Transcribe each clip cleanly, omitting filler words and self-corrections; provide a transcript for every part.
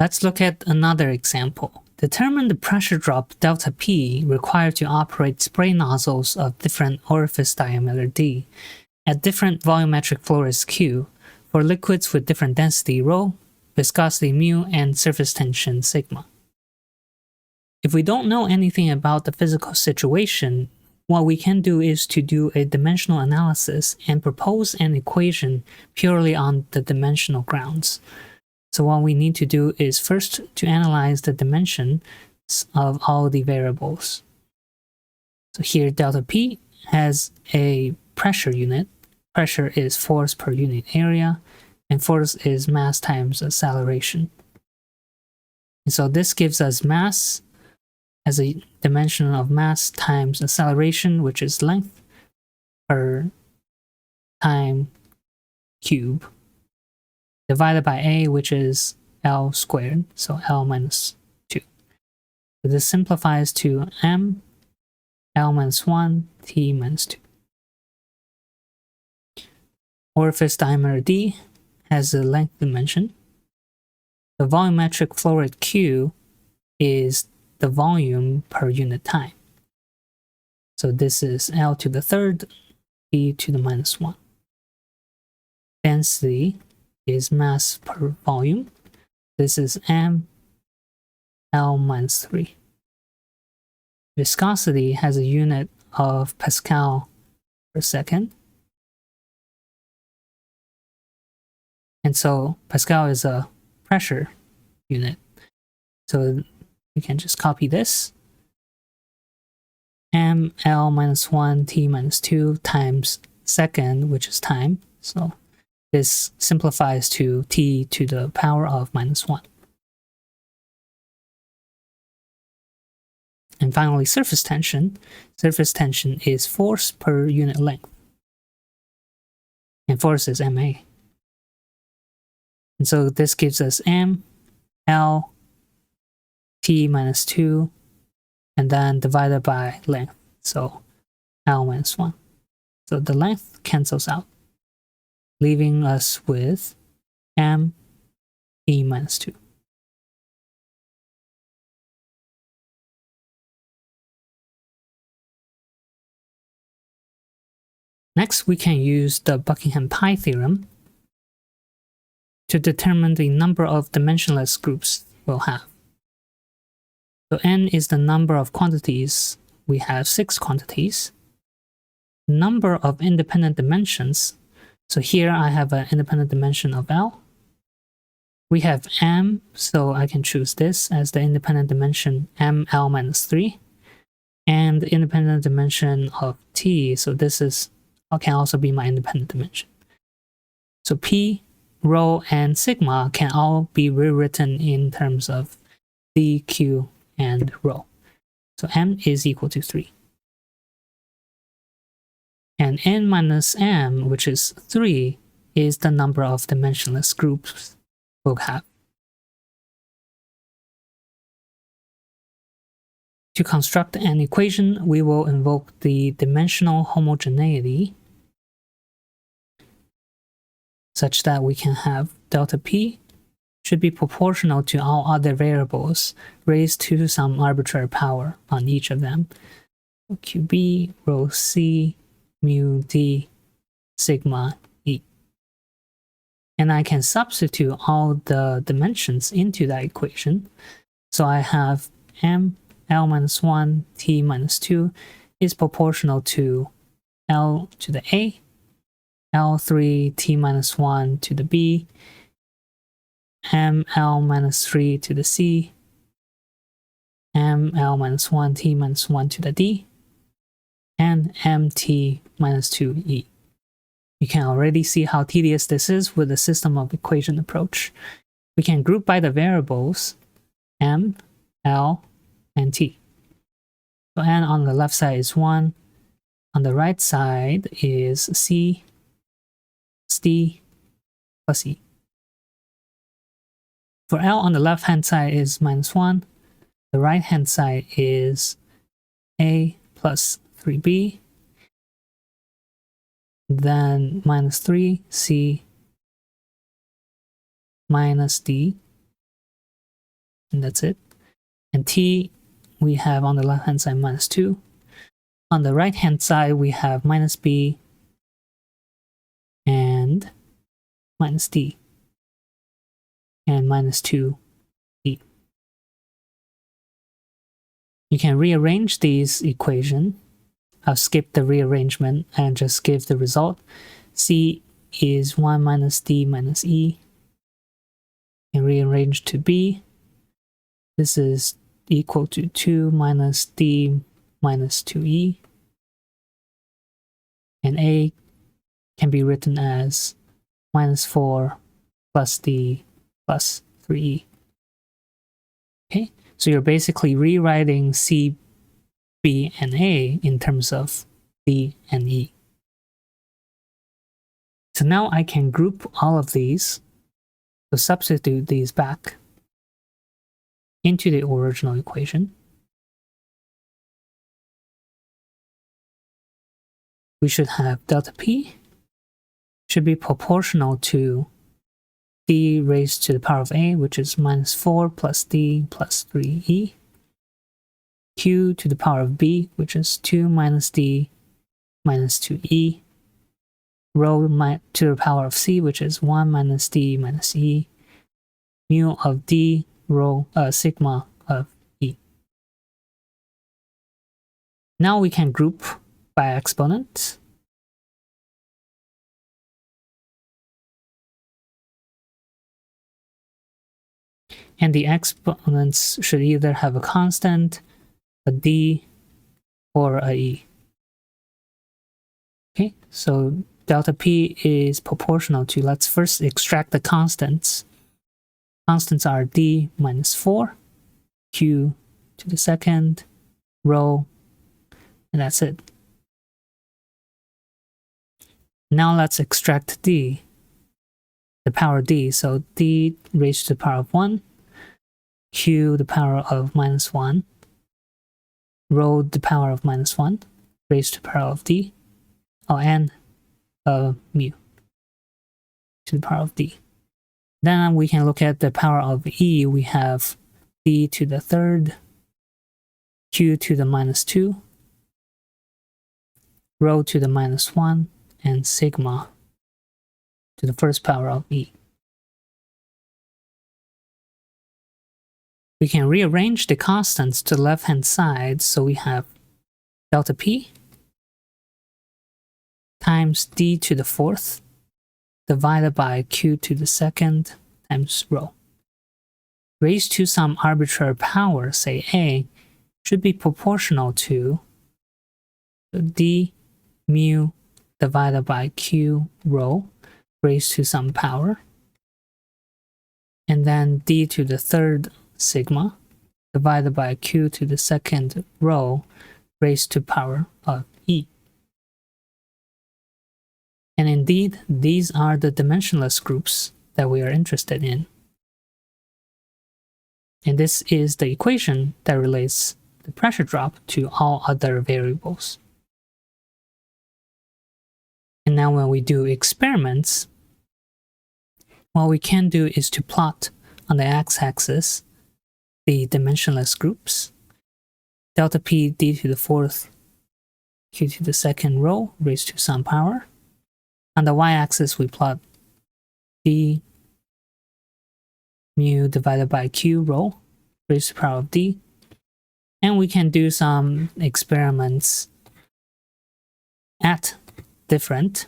Let's look at another example. Determine the pressure drop delta P required to operate spray nozzles of different orifice diameter d at different volumetric flow rates q for liquids with different density ρ, viscosity μ, and surface tension sigma. If we don't know anything about the physical situation, what we can do is to do a dimensional analysis and propose an equation purely on the dimensional grounds. So what we need to do is first to analyze the dimensions of all the variables. So here delta P has a pressure unit. Pressure is force per unit area, and force is mass times acceleration. And so this gives us mass as a dimension of mass times acceleration, which is length per time cube, divided by a, which is L squared, so L minus 2. So this simplifies to m L minus 1 T minus 2. Orifice diameter d has a length dimension. The volumetric flow rate Q is the volume per unit time. So this is L to the third, T to the minus 1. Density is mass per volume. This is m L minus 3. Viscosity has a unit of Pascal per second. And so Pascal is a pressure unit. So we can just copy this. M L minus 1 T minus 2 times second, which is time. So this simplifies to T to the power of minus 1. And finally, surface tension. Surface tension is force per unit length. And force is MA. And so this gives us M, L, T minus 2, and then divided by length. So L minus 1. So the length cancels out, leaving us with M, T minus 2. Next, we can use the Buckingham Pi theorem to determine the number of dimensionless groups we'll have. So n is the number of quantities. We have 6 quantities. Number of independent dimensions. So here I have an independent dimension of L. We have m, so I can choose this as the independent dimension ml minus 3. And the independent dimension of t, so this is can also be my independent dimension. So P, rho, and sigma can all be rewritten in terms of d, q, and rho. So m is equal to 3. And n minus m, which is 3, is the number of dimensionless groups we'll have. To construct an equation, we will invoke the dimensional homogeneity such that we can have delta P should be proportional to all other variables raised to some arbitrary power on each of them. QB, rho C, mu D, sigma E. And I can substitute all the dimensions into that equation. So I have m L minus 1 T minus 2 is proportional to L to the A, L3 T minus 1 to the B, ML minus 3 to the C, ML minus 1 T minus 1 to the D, and MT minus 2E. You can already see how tedious this is with the system of equation approach. We can group by the variables M, L, and T. So n on the left side is 1, on the right side is C, D, plus E. For L on the left hand side is minus 1, the right hand side is A plus 3B, then minus 3, C, minus D, and that's it. And t, we have on the left hand side minus 2. On the right hand side, we have minus b and minus d and minus 2 e. You can rearrange these equations. I'll skip the rearrangement and just give the result. C is 1 minus d minus e. And rearrange to b. This is equal to 2 minus d minus 2e. And a can be written as minus 4 plus d plus 3e. Okay, so you're basically rewriting C, B, and A in terms of D and E. So now I can group all of these, so substitute these back into the original equation. We should have delta P should be proportional to d raised to the power of a, which is minus 4 plus d plus 3e. Q to the power of b, which is 2 minus d minus 2e. Rho to the power of c, which is 1 minus d minus e. Mu of d, rho, sigma of e. Now we can group by exponent. And the exponents should either have a constant, a d, or a e. Okay, so delta p is proportional to, let's first extract the constants. Constants are d minus 4, q to the second, rho, and that's it. Now let's extract d, the power d. So d raised to the power of 1, q the power of minus 1, rho the power of minus 1, raised to the power of d, and mu to the power of d. Then we can look at the power of e. We have d to the third, q to the minus 2, rho to the minus 1, and sigma to the first power of e. We can rearrange the constants to the left-hand side, so we have delta p times d to the fourth divided by q to the second times rho. Raised to some arbitrary power, say a, should be proportional to d mu divided by q rho raised to some power, and then d to the third sigma divided by q to the second rho raised to power of e. And indeed, these are the dimensionless groups that we are interested in. And this is the equation that relates the pressure drop to all other variables. And now when we do experiments, what we can do is to plot on the x-axis the dimensionless groups, delta p d to the fourth, q to the second rho raised to some power. On the y-axis, we plot d mu divided by q rho raised to the power of d. And we can do some experiments at different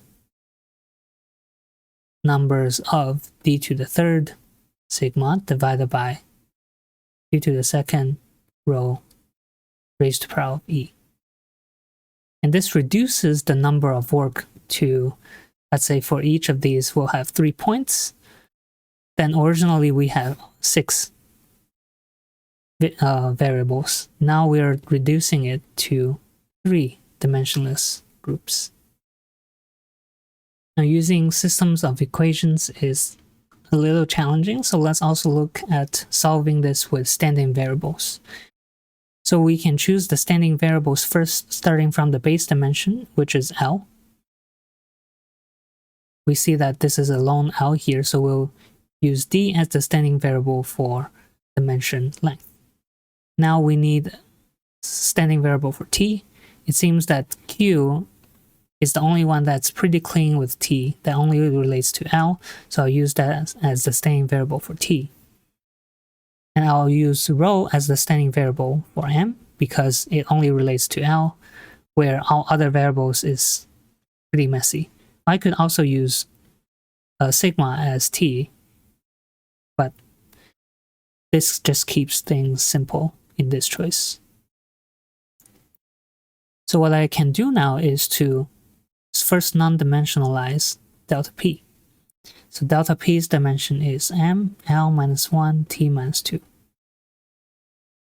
numbers of d to the third sigma divided by q to the second rho raised to the power of e. And this reduces the number of work to, let's say for each of these we'll have 3 points. Then originally we have 6 variables. Now we are reducing it to 3 dimensionless groups. Now using systems of equations is a little challenging, so let's also look at solving this with standing variables. So we can choose the standing variables first, starting from the base dimension, which is L. We see that this is a lone L here, so we'll use D as the standing variable for dimension length. Now we need standing variable for t. It seems that q is the only one that's pretty clean with t, that only relates to L, so I'll use that as the standing variable for t. And I'll use rho as the standing variable for m, because it only relates to L, where all other variables is pretty messy. I could also use sigma as t, but this just keeps things simple in this choice. So what I can do now is to first non-dimensionalize delta p. So delta p's dimension is m, L minus 1, t minus 2.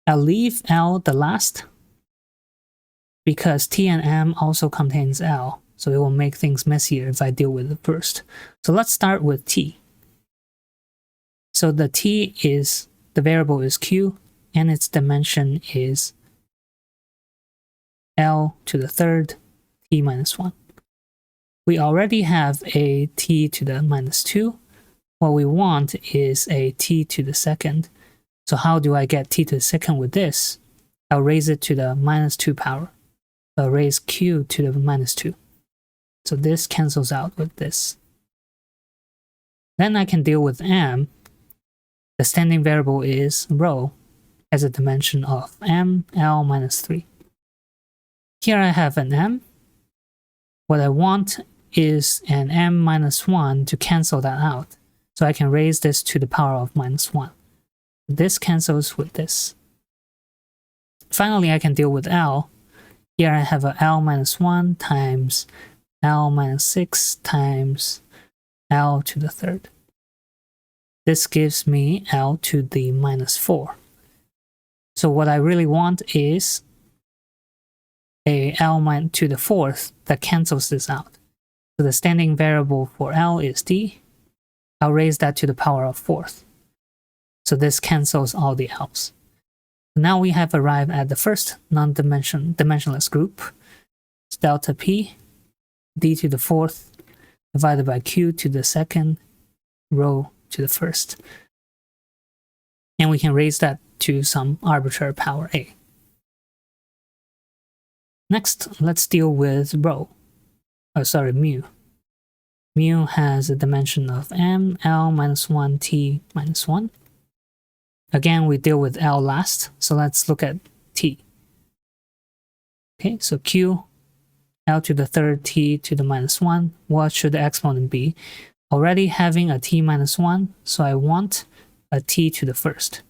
I'll leave L the last because t and m also contains L, so it will make things messier if I deal with it first. So let's start with t. So the t is, the variable is q, and its dimension is L to the third, t minus 1. We already have a t to the minus 2. What we want is a t to the second. So how do I get t to the second with this? I'll raise it to the minus 2 power. I'll raise q to the minus 2. So this cancels out with this. Then I can deal with m. The standing variable is rho, has a dimension of m, L minus 3. Here I have an m. What I want is an m minus 1 to cancel that out. So I can raise this to the power of minus 1. This cancels with this. Finally, I can deal with L. Here I have a L minus 1 times L minus 6 times L to the third. This gives me L to the minus 4. So what I really want is a L to the fourth that cancels this out. So the standing variable for L is d. I'll raise that to the power of fourth. So this cancels all the L's. Now we have arrived at the first dimensionless group. It's delta p, d to the fourth, divided by q to the second, rho to the first. And we can raise that to some arbitrary power a. Next, let's deal with mu. Mu has a dimension of m, L minus 1, t minus 1. Again, we deal with L last, so let's look at t. Okay, so q, L to the third, t to the minus 1. What should the exponent be? Already having a t minus 1, so I want a t to the first.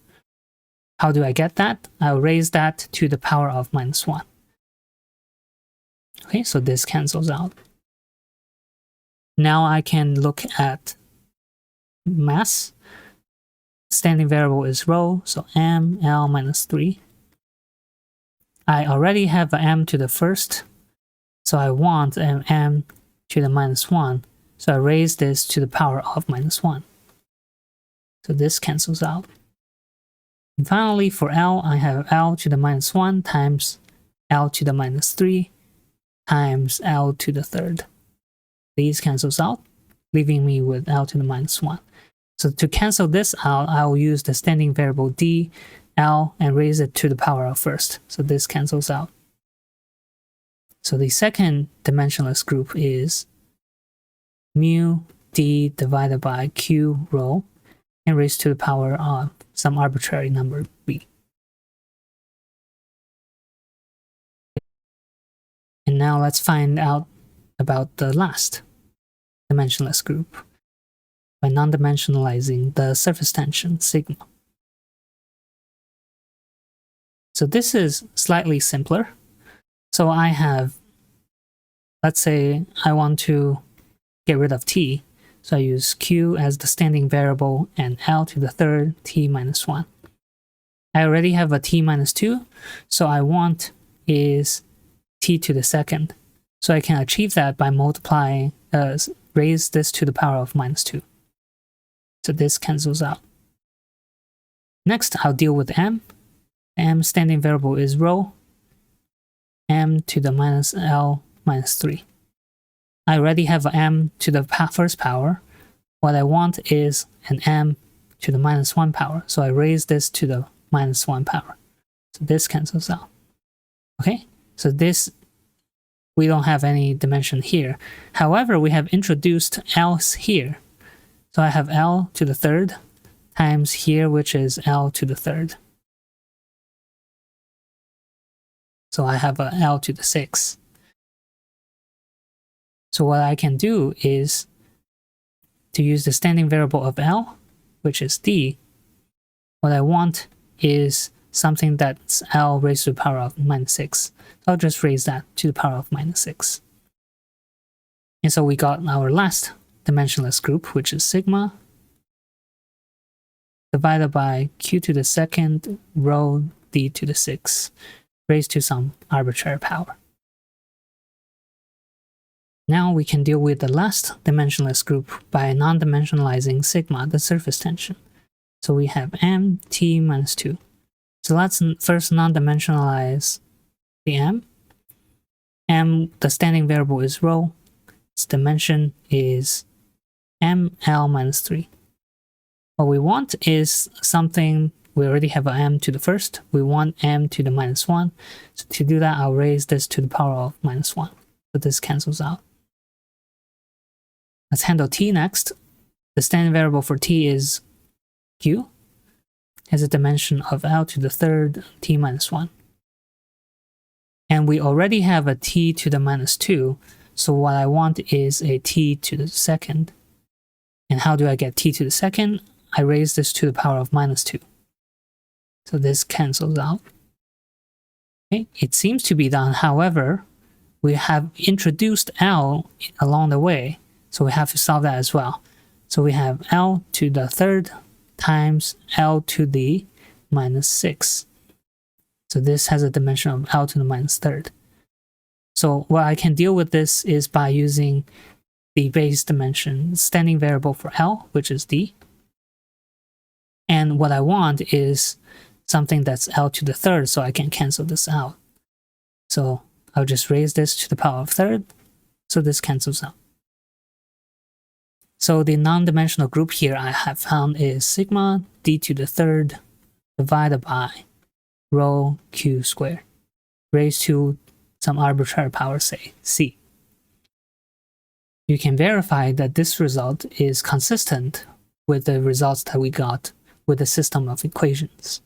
How do I get that? I'll raise that to the power of minus 1. Okay, so this cancels out. Now I can look at mass. Standing variable is rho, so m, L minus 3. I already have an m to the first, so I want an m to the minus 1. So I raise this to the power of minus 1. So this cancels out. And finally, for L, I have L to the minus 1 times L to the minus 3 times L to the third. These cancels out, leaving me with L to the minus 1. So to cancel this out, I'll use the standing variable d, L, and raise it to the power of first. So this cancels out. So the second dimensionless group is mu d divided by q rho, and raised to the power of some arbitrary number b. And now let's find out about the last dimensionless group by non-dimensionalizing the surface tension sigma. So this is slightly simpler. So I have, let's say I want to get rid of t, so I use q as the standing variable and L to the third, t minus 1. I already have a t minus 2, so I want is t to the second. So I can achieve that by multiplying, raise this to the power of minus 2. So this cancels out. Next, I'll deal with m. M standing variable is rho, m to the minus L minus 3. I already have an m to the first power. What I want is an m to the minus 1 power. So I raise this to the minus 1 power. So this cancels out. Okay, so this, we don't have any dimension here. However, we have introduced L here. So I have L to the third times here, which is L to the third. So I have a L to the 6. So what I can do is to use the standing variable of L, which is D. What I want is something that's L raised to the power of minus 6. I'll just raise that to the power of minus 6. And so we got our last dimensionless group, which is sigma divided by q to the second rho d to the 6 raised to some arbitrary power. Now we can deal with the last dimensionless group by non-dimensionalizing sigma, the surface tension. So we have mt minus 2. So let's first non-dimensionalize the m. M, the standing variable is rho. Its dimension is ml minus 3. What we want is something, we already have an m to the first. We want m to the minus 1. So to do that, I'll raise this to the power of minus 1. So this cancels out. Let's handle t next. The standing variable for t is q. Has a dimension of L to the third t minus 1. And we already have a t to the minus 2. So what I want is a t to the second. And how do I get t to the second? I raise this to the power of minus 2. So this cancels out. Okay, it seems to be done. However, we have introduced L along the way. So we have to solve that as well. So we have L to the third times L to the minus 6. So this has a dimension of L to the minus third. So what I can deal with this is by using the base dimension standing variable for L, which is D. And what I want is something that's L to the third, so I can cancel this out. So I'll just raise this to the power of third, so this cancels out. So the non-dimensional group here I have found is sigma d to the third divided by rho q squared raised to some arbitrary power, say c. You can verify that this result is consistent with the results that we got with the system of equations.